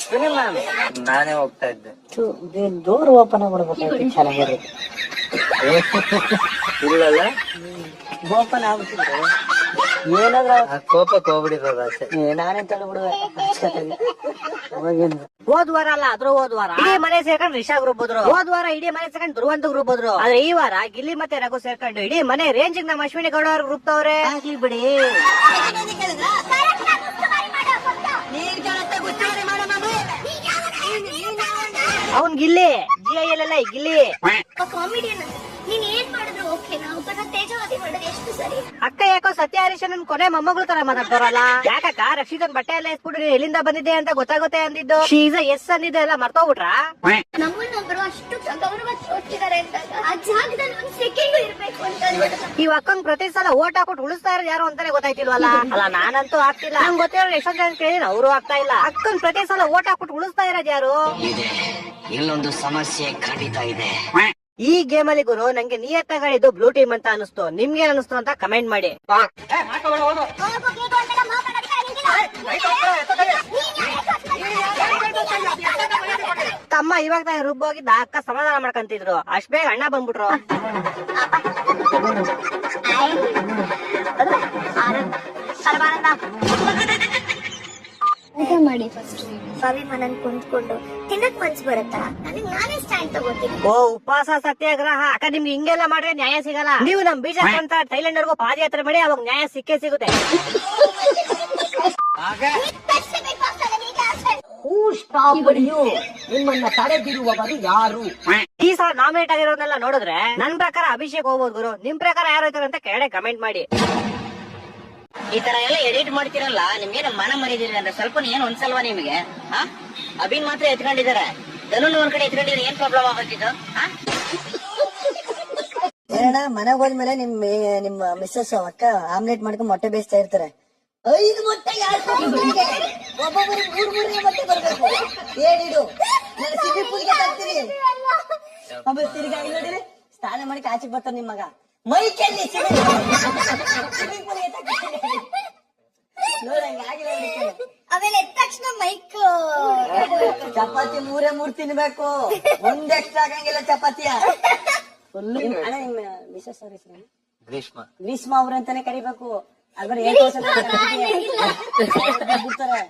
ಸುಮ್ಮನೆ ಮ್ಯಾಮ್ ನಾನೇ ಹೋಗ್ತಾ ಇದ್ದೆ. ಡೋರ್ ಓಪನ್ ಮಾಡ್ಬೇಕು ಚೆನ್ನಾಗಿರುತ್ತೆ. ಇಲ್ಲಲ್ಲ ಓಪನ್ ಆಗ್ಬಿಟ್ಟಿದ್ರೆ ಏನಾದ್ರ ಕೋಪಕ್ಕೆ ಹೋಗ್ಬಿಡಿರೋದು ಅಷ್ಟೇ. ನಾನೇ ತಳ್ಬಿಡುವೆ. ಹೋದ್ವಾರ ಅಲ್ಲ ಅದ್ರ ಹೋದ್ವಾರ ಇಡೀ ಮನೆ ಸೇರ್ಕೊಂಡು ರಿಷಾ ಗ್ರೂಪ್ ಹೋದ್ರು. ಹೋದ್ವಾರ ಇಡೀ ಮನೆ ಸೇರ್ಕೊಂಡು ಧ್ರುವಂತ ಗ್ರೂಪ್ ಹೋದ್ರು. ಆದ್ರೆ ಈ ವಾರ ಗಿಲ್ಲಿ ಮತ್ತೆ ರಘು ಸೇರ್ಕೊಂಡು ಇಡೀ ಮನೆ ರೇಂಜ್ ನಮ್ಮ ಅಶ್ವಿನಿ ಗೌಡ ಅವ್ರ ಗ್ರೂಪ್ ತವ್ರೆ. ಆಗ್ಲಿ ಬಿಡಿ. ಅವನ್ ಗಿಲ್ಲಿ GIL ಗಿಲ್ಲಿ ಕಾಮಿಡಿಯನ್. ನೀನ್ ಏನ್ ಮಾಡಿದ್ರು ಓಕೆ, ನಾವು ತೇಜವಾದಿ ಮಾಡೋದು ಎಷ್ಟು ಸರಿ. ಅಕ್ಕ ಯಾಕೋ ಸತ್ಯ ಹರೀಶನ್ ಕೊನೆ ಮೊಮ್ಮಗಳು ತರ ಮಾತಾಡ್ತಾರಲ್ಲ. ಯಾಕಕ್ಕ ರಕ್ಷಿತನ್ ಬಟ್ಟೆ ಎಲ್ಲ ಎಸ್ಬಿಟ್ಟು ನೀನ್ ಎಲ್ಲಿಂದ ಬಂದಿದ್ದೆ ಅಂತ ಗೊತ್ತಾಗುತ್ತೆ ಅಂದಿದ್ದು. ಶೀಸ ಎಸ್ ಅಂದಿದ್ದೆ ಎಲ್ಲ ಮರ್ತೋಗ್ಬಿಟ್ರ. ನಮ್ಮನ್ನೊಬ್ರು ಅಷ್ಟು ಗೌರವ ಕೊಟ್ಟಿದ್ದಾರೆ ಅಂದಾಗ ಆ ಜಾಗದಲ್ಲಿ ಒಂದ್ ಸೆಕೆಂಡ್ ಇರ್ಬೇಕು ಅಂತ. ಈ ಅಕ್ಕಂಗ್ ಪ್ರತಿ ಸಲ ಓಟ್ ಹಾಕೊಟ್ಟು ಉಳಿಸ್ತಾ ಇರೋದು ಯಾರು ಅಂತಾನೆ ಗೊತ್ತಾಯ್ತಿಲ್ವಲ್ಲ. ಅಲ್ಲ ನಾನಂತೂ ಆಗ್ತಿಲ್ಲ. ನಂಗೆ ಗೊತ್ತಿರೋ ಎಷ್ಟೊಂದ್ ಜನ ಕೇಳಿದ್ರೆ ಅವರು ಆಗ್ತಾ ಇಲ್ಲ. ಅಕ್ಕನ್ ಪ್ರತಿ ಸಲ ಓಟ್ ಹಾಕೊಟ್ಟು ಉಳಿಸ್ತಾ ಇರೋದು ಯಾರು? ಇಲ್ಲೊಂದು ಸಮಸ್ಯೆ ಖಂಡಿತ ಇದೆ. ಈ ಗೇಮ್ ಅಲ್ಲಿ ಗುರು ನಂಗೆ ನಿಯತ್ತಾಗಿದ್ದು ಬ್ಲೂ ಟೀಮ್ ಅಂತ ಅನಿಸ್ತು. ನಿಮ್ಗೆ ಅನಿಸ್ತು ಅಂತ ಕಮೆಂಟ್ ಮಾಡಿ. ತಮ್ಮ ಇವಾಗ ತಾನೇ ರುಬ್ಬೋಗಿದ್ದ ಅಕ್ಕ ಸಮಾಧಾನ ಮಾಡ್ಕಂತಿದ್ರು. ಅಷ್ಟ್ ಬೇಗ ಅಣ್ಣ ಬಂದ್ಬಿಟ್ರು. ಊಟ ಮಾಡಿ ಫಸ್ಟ್. ಅಭಿಮಾನನ್ ಕುಂತ್ಕೊಂಡು ತಿನ್ನಕ್ ಮನ್ಸ್ ಬರುತ್ತಾ? ನನಗೆ ನಾನೇ ಸ್ಟ್ಯಾಂಡ್ ತಗೋತೀನಿ. ಓ ಉಪವಾಸ ಸತ್ಯಾಗ್ರಹ ಅಕ್ಕ ನಿಮ್ಗೆ ಹಿಂಗೆಲ್ಲ ಮಾಡ್ರೆ ನ್ಯಾಯ ಸಿಗಲ್ಲ. ನೀವು ನಮ್ ಬೀಜ ಅಂತ ಥೈಲ್ಯಾಂಡ್ ವರ್ಗೂ ಪಾದಯಾತ್ರೆ ಮಾಡಿ ಅವಾಗ ನ್ಯಾಯ ಸಿಕ್ಕೇ ಸಿಗುತ್ತೆ. ನಿಮ್ಮನ್ನ ತಡೆದಿರುವವರು ಯಾರು? ಈ ಸಲ ನಾಮಿನೇಟ್ ಆಗಿರೋದನ್ನೆಲ್ಲ ನೋಡಿದ್ರೆ ನನ್ ಪ್ರಕಾರ ಅಭಿಷೇಕ್ ಹೋಗ್ಬೋದು ಗುರು. ನಿಮ್ ಪ್ರಕಾರ ಯಾರು ಹೋಯ್ತಾರೆ ಅಂತ ಕೆಳಗಡೆ ಕಮೆಂಟ್ ಮಾಡಿ. ಈ ತರ ಎಲ್ಲ ಎಡಿಟ್ ಮಾಡ್ತಿರಲ್ಲ, ನಿಮ್ಗೆ ಮನ ಮರಿದಿರಿ ಅಂದ್ರೆ ಸ್ವಲ್ಪ ಏನ್ ಒಂದ್ಸಲ್ವಾ ನಿಮ್ಗೆ? ಅಭಿನ್ ಮಾತ್ರ ಎತ್ಕೊಂಡಿದ್ದಾರೆ, ಧನುನ್ ಒಂದ್ ಕಡೆ ಎತ್ಕೊಂಡಿದ್ರೆ ಏನ್ ಪ್ರಾಬ್ಲಮ್ ಆಗೋತಿದ್ದು? ಮನೆಗೆ ಹೋದ್ಮೇಲೆ ನಿಮ್ಮ ಮಿಸ್ಸಸ್ ಅಕ್ಕ ಆಮ್ಲೆಟ್ ಮಾಡ್ಕೊಂಡು ಮೊಟ್ಟೆ ಬೇಯಿಸ್ತಾ ಇರ್ತಾರೆ. 5 ಮೊಟ್ಟೆ ಒಬ್ಬೊಬ್ಬರು 3 ಮೊಟ್ಟೆ ಬರ್ಬೇಕು. ಏನಿಡು ನಾನು ಸ್ವಿಮ್ಮಿಂಗ್ ಪೂಲ್ಗೆ ತರ್ತೀನಿ. ಆಮೇಲೆ ತಿರ್ಗಿ ನೋಡಿದ್ರೆ ಸ್ನಾನ ಮಾಡಿ ಆಚೆಗೆ ಬರ್ತಾನೆ ನಿಮ್ಮ ಮಗ. ಮೈ ಕೆಲ್ಲಿ ಸ್ವಿಮ್ಮಿಂಗ್ ಪೂಲ್ಗೆ ಆಮೇಲೆ ಎದ್ದ ತಕ್ಷಣ ಮೈಕ್ ಚಪಾತಿ 3 ತಿನ್ಬೇಕು. ಒಂದ್ ಎಕ್ಸ್ಟ್ರಾ ಆಗಂಗಿಲ್ಲ ಚಪಾತಿಯ. ಅಣ್ಣ ನಿಮ್ಮ ಮಿಸಸ್ ಅವ್ರ ಹೆಸರು ಗ್ರೀಷ್ಮಾ ಅವ್ರ ಅಂತಾನೆ ಕರಿಬೇಕು. ಅದ್ರ 8 ವರ್ಷ ಬಿಡ್ತಾರೆ.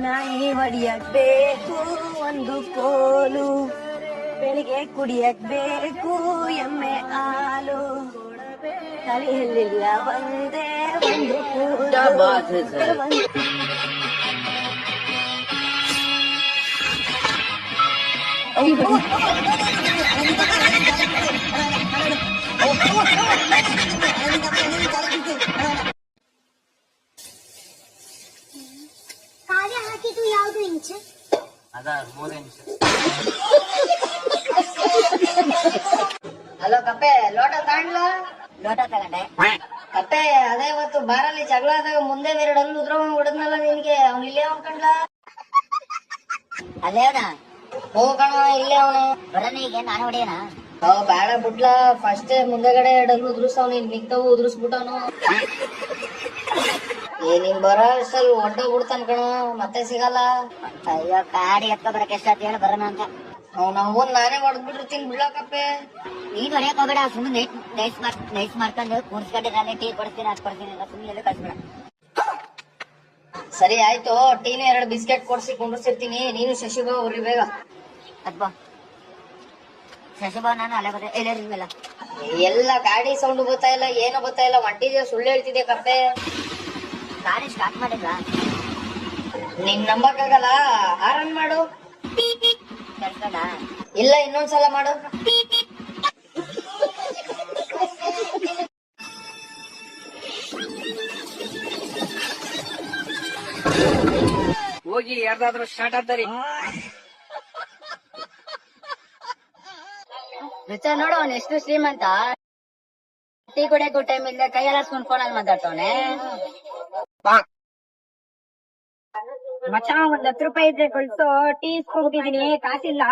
ನಾಯಿ ಹೊಡಿಯಕ್ ಬೇಕು ಒಂದು ಕೋಲು, ಬೆಳಿಗ್ಗೆ ಕುಡಿಯಕ್ ಬೇಕು ಎಮ್ಮೆ ಹಾಲು, ತಲೆಯಲ್ಲಿಲ್ಲ ಒಂದೇ ಒಂದು ಕೂದಲು. ಕಾರ್ಯ ಹಾಕಿದ್ದು ಯಾವ್ದು ಇಂಚು? ಅದ 3 ಇಂಚ್. ಹಲೋ ಕಪ್ಪೆ, ಲೋಟ ತಗೊಂಡ್ಲ? ಲೋಟ ತಗೊಂಡೆ. ಕಪ್ಪೆ, ಅದೇ ಇವತ್ತು ಬಾರಲ್ಲಿ ಜಗಳ ಆದಾಗ ಮುಂದೆ 2 ಹಲ್ಲು ಉದ್ರವಂಗ್ ಹೊಡೆದ್ನಲ್ಲ ನಿನ್ಗೆ, ಅವ್ನು ಇಲ್ಲೇ ಅನ್ಕಂಡ್ಲ? ಅಲ್ಲೇ ಅವನ ಹೋಗಣ, ಇಲ್ಲೇ ಅವನು ಬರೋಣ. ಈಗ ನಾನು ಹೊಡೆಯೋಣ? ಬೇಡ ಬಿಡ್ಲಾ, ಫಸ್ಟ್ ಮುಂದೆಗಡೆ 2 ಹಲ್ಲು ಉದ್ರಸ್ತಾವ್, ನೀನ್ ಮಿಕ್ತವು ಉದ್ರಸ್ಬಿಟ್ಟವನು. ನೀನ್ ಬರೋ ಅಷ್ಟಲ್ಲಿ ಹೊಡ್ಡೋಗ್ಬಿಡ್ತಾನ ಕಣ, ಮತ್ತೆ ಸಿಗಲ್ಲ. ಅಯ್ಯೋ ಕಾಡಿ ಎತ್ತ ಬರಕ್ ಎಷ್ಟಾತ್ ಹೇಳಿ ಬರೋಣ ಅಂತ. ಅವ್ನ್ ನಾನೇ ಹೊಡೆದ್ಬಿಟ್ಟಿರ್ತೀನಿ ಬಿಡ್ಲಕ್ಕಪ್ಪೆ. ನೀನ್ ಹೊಡೆಯಕ್ ಹೋಗ್ಬೇಡ, ಸುಮ್ಮನೆ ನೈಸ್ ಮಾಡ್ಕೊಂಡು ಕೂರ್ಸ್ಕೊಂಡು ನಾನು ಟೀ ಕೊಡ್ತೀನಿ ಅದ್ ಕೊಡ್ತೀನಿ ಅಂತ ಸುಮ್ಮನೆ ಕಳ್ಸ್ಬೇಡ. ಸರಿ ಆಯ್ತು, ಟೀನು 2 ಬಿಸ್ಕೆಟ್ ಕೊಡ್ಸಿ ಕುಂಡ್ರಿಸಿರ್ತೀನಿ, ನೀನು ಶಶಿಬಾ ಅವ್ರಿ ಬೇಗ. ಅದ್ಬಾ ಶಶಿಬಾ ನಾನು ಅಲ್ಲೇ ಬರ್ತೇ ಎಲ್ಲ ಎಲ್ಲ ಗಾಡಿ ಸೌಂಡ್ ಗೊತ್ತಾ ಇಲ್ಲ, ಏನು ಗೊತ್ತಾ ಇಲ್ಲ, ಒಂಟಿದ್ಯಾ ಸುಳ್ಳು ಹೇಳ್ತಿದ್ಯಾ ಕಪ್ಪೆ. ಗಾಡಿ ಸ್ಟಾರ್ಟ್ ಮಾಡಿದ್ವಾ? ನಿನ್ ನಂಬಕ್ಕಾಗಲ್ಲ, ಆರನ್ ಮಾಡು. ಕಳ್ಸ್ಕೊಂಡ? ಇಲ್ಲ, ಇನ್ನೊಂದ್ಸಲ ಮಾಡು. ಹೋಗಿ ಯಾರ್ದಾದ್ರೂ ಸ್ಟಾರ್ಟ್ ಆಗ್ತಾರಿ. ರುಚ ನೋಡು ಅವ್ನು ಎಷ್ಟು ಶ್ರೀಮಂತ. ಟೀ ಕುಡಿಯಕ್ಕೂ ಟೈಮ್ ಇಲ್ಲ, ಕೈಯೆಲ್ಲ ಫೋನ್ ಅಲ್ಲಿ ಮಾತಾಡ್ತವನೆ. ಮಚ ಒಂದ್ 10 ರೂಪಾಯಿ ಇದ್ರೆ ಕಳ್ಸೋ, ಟೀ ಇಸ್ಕೊಂಡ್ಬಿಟ್ಟಿದೀನಿ, ಕಾಸಿಲ್ಲ.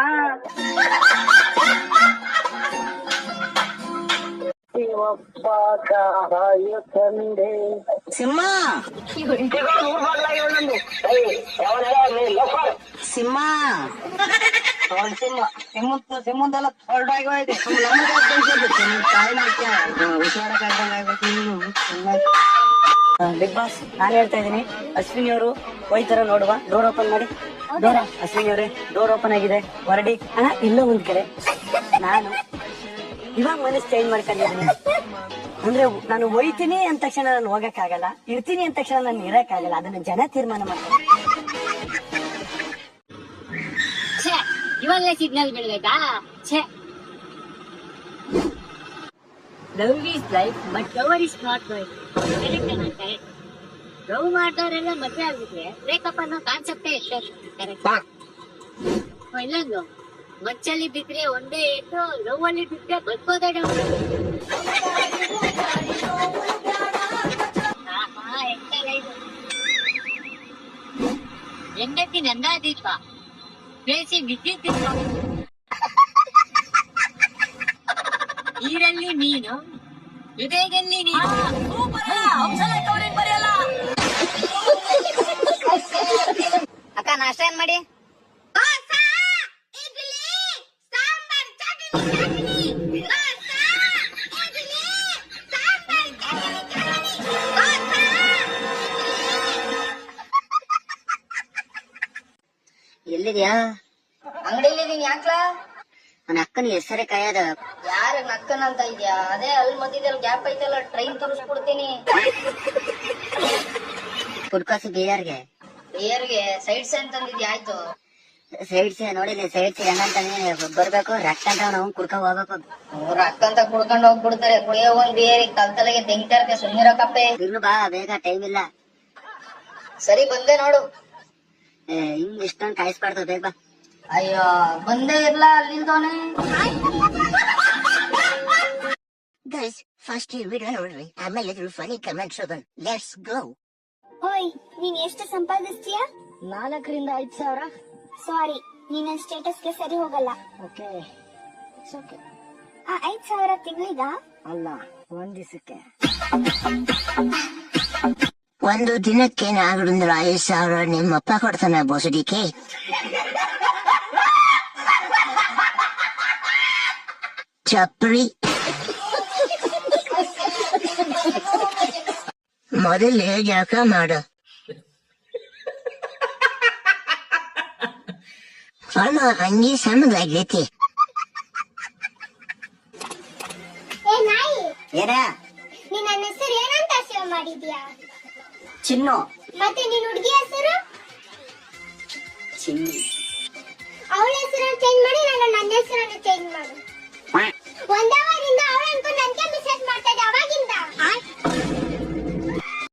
ಸಿಂಹ ಸಿಂಹ ಸಿಮ್ಮಂದೆಲ್ಲ ಹೊರಡಾಗಿ ಹೋಯ್ತು. ಬಿಗ್ ಬಾಸ್, ನಾನ್ ಹೇಳ್ತಾ ಇದೀನಿ, ಅಶ್ವಿನಿ ಅವರು ಹೋಯ್ತಾರ ನೋಡುವ. ಡೋರ್ ಓಪನ್ ಮಾಡಿ. ಡೋರ್, ಅಶ್ವಿನಿ ಅವರೇ ಡೋರ್ ಓಪನ್ ಆಗಿದೆ, ಹೊರಡಿ. ಅಣ್ಣ ಇಲ್ಲೋ ಒಂದ್ ಕಡೆ ನಾನು ಇವಾಗ ಮನಸ್ಸು ಚೇಂಜ್ ಮಾಡ್ಕೊಂಡಿದ್ದೀನಿ. ಅಂದ್ರೆ ನಾನು ಹೋಯ್ತೀನಿ ಅಂದ ತಕ್ಷಣ ನಾನು ಹೋಗಕ್ಕಾಗಲ್ಲ, ಇರ್ತೀನಿ ಅಂದ ತಕ್ಷಣ ನಾನು ಇರಕ್ಕಾಗಲ್ಲ. ಅದನ್ನ ಜನ ತೀರ್ಮಾನ ಮಾಡ್ತಾರೆ. ಇವಾಗಲೇ ಸಿಗ್ನಲ್ ಬಿಡ್ಬೇಕಾ? Love is life but lover is not life. Love ಮಾಡ್ದವರೆಲ್ಲ ಮದ್ವೆ ಆಗ್ಬಿಟ್ರೆ ಬ್ರೇಕಪ್ ಅನ್ನೋ ಕಾನ್ಸೆಪ್ಟೇ ಇಲ್ಲಂದು. ಮಚ್ಚಲ್ಲಿ ಬಿದ್ರೆ ಒಂದೇ ಇಟ್ಟು, ಲವ್ ಅಲ್ಲಿ ಬಿದ್ರೆ ಬದುಕೋದಾಡ. ಹೆಂಡತಿ ನಂದಾದೀಪ, ಬೇಸಿ ವಿದ್ಯುತ್ ನೀರಲ್ಲಿ ಮೀನು, ಹೃದಯದಲ್ಲಿ ನೀನು. ಅಕ್ಕ ನಾಷ್ಟ ಏನ್ ಮಾಡಿ? ಎಲ್ಲಿದ್ಯಾ? ಅಂಗಡಿಲಿದೀನಿ, ಯಾಕ್ಲಾ? ನನ್ನ ಅಕ್ಕನ ಹೆಸರೇ ಕಾಯದ. ಯಾರ ನಕ್ಕನ ಅಂತ ಇದ್ಯಾ? ಅದೇ ಅಲ್ಲಿ ಮಧ್ಯದಲ್ಲಿ ಗ್ಯಾಪ್ ಐತಲ್ಲ, ಟ್ರೈನ್ ತೋರಿಸ್ಕೊಡ್ತೀನಿ. ಪುಡ್ಕಾಸು ಬೀದರ್ಗೆ. ಬೇರ್ಗೆ ಸೈಡ್ಸ್ ಅಂತಂದಿದ್ಯಾ? ಆಯ್ತು. ಸೈಡ್ಸ್ ನೋಡಿಲ್ಲ, ಸೈಡ್ಸ್ ಹೆಂಗಂತಾನೆ ಬರ್ಬೇಕು, ರಕ್ತ ಅಂತ ನಾವು ಕುಡ್ಕೊ ಹೋಗ್ಬೇಕು. ಅವ್ರ ಅಕ್ಕಂತ ಕುಡ್ಕೊಂಡು ಹೋಗ್ಬಿಡ್ತಾರೆ. ಕುಡಿಯೋ ಒಂದ್ ಬೇರೆ ಕಲ್ತಲೆಗೆ ತೆಗಿತಾರಕ್ಕೆ ಸುಮ್ನಿರಕಪ್ಪೆ. ಇರ್ಲು ಬಾ, ಬೇಗ ಟೈಮ್ ಇಲ್ಲ. ಸರಿ ಬಂದೆ ನೋಡು. ಹಿಂಗ್ ಇಷ್ಟೊಂದು ಕಾಯಿಸ್ಬಾರ್ದು, ಬೇಗ ಬಾ. ಅಯ್ಯೋ ಬಂದೇ ಇರ್ಲ, ಅಲ್ಲಿಲ್ದವನೆ. ಗೈಸ್, ಫಸ್ಟ್ ಈ ವಿಡಿಯೋ ನೋಡ್ರಿ, ಆಮೇಲೆ ಇದ್ರ ಫನಿ ಕಮೆಂಟ್ಸ್ ಓದೋಣ. Let's go. ಓಯ್, ನೀನ್ ಎಷ್ಟು ಸಂಪಾದಿಸ್ತೀಯ? 4 ರಿಂದ 5 ಸಾವಿರ. ಸಾರಿ, ನಿನ್ನ ಸ್ಟೇಟಸ್ಗೆ ಸರಿ ಹೋಗಲ್ಲ. ಓಕೆ, ಆ 5 ಸಾವಿರ ತಿಂಗಳಿಗ? ಅಲ್ಲ, ಒಂದ್ ದಿವಸಕ್ಕೆ. ಒಂದು ದಿನಕ್ಕೆ 4 ರಿಂದ 5 ಸಾವಿರ ನಿಮ್ಮಪ್ಪ ಕೊಡ್ತಾನ ಬೋಸಡಿಕೆ. ಚಪ್ರಿ. ಮೊದಲೇ ಜಳಕ ಮಾಡು. ಅಣ್ಣ ಅಂಗಿ ಸಣ್ಣದಾಗೈತಿ. ಏ ನಾಯಿ, ಏನ? ನೀನ್ ನನ್ನ ಹೆಸರು ಏನಂತ ಸೇವ್ ಮಾಡಿದ್ಯಾ? ಚಿನ್ನು. ಮತ್ತೆ ನಿನ್ ಹುಡುಗಿ ಹೆಸರು? ಚಿನ್ನು. ಅವಳ ಹೆಸರು ಚೇಂಜ್ ಮಾಡಿ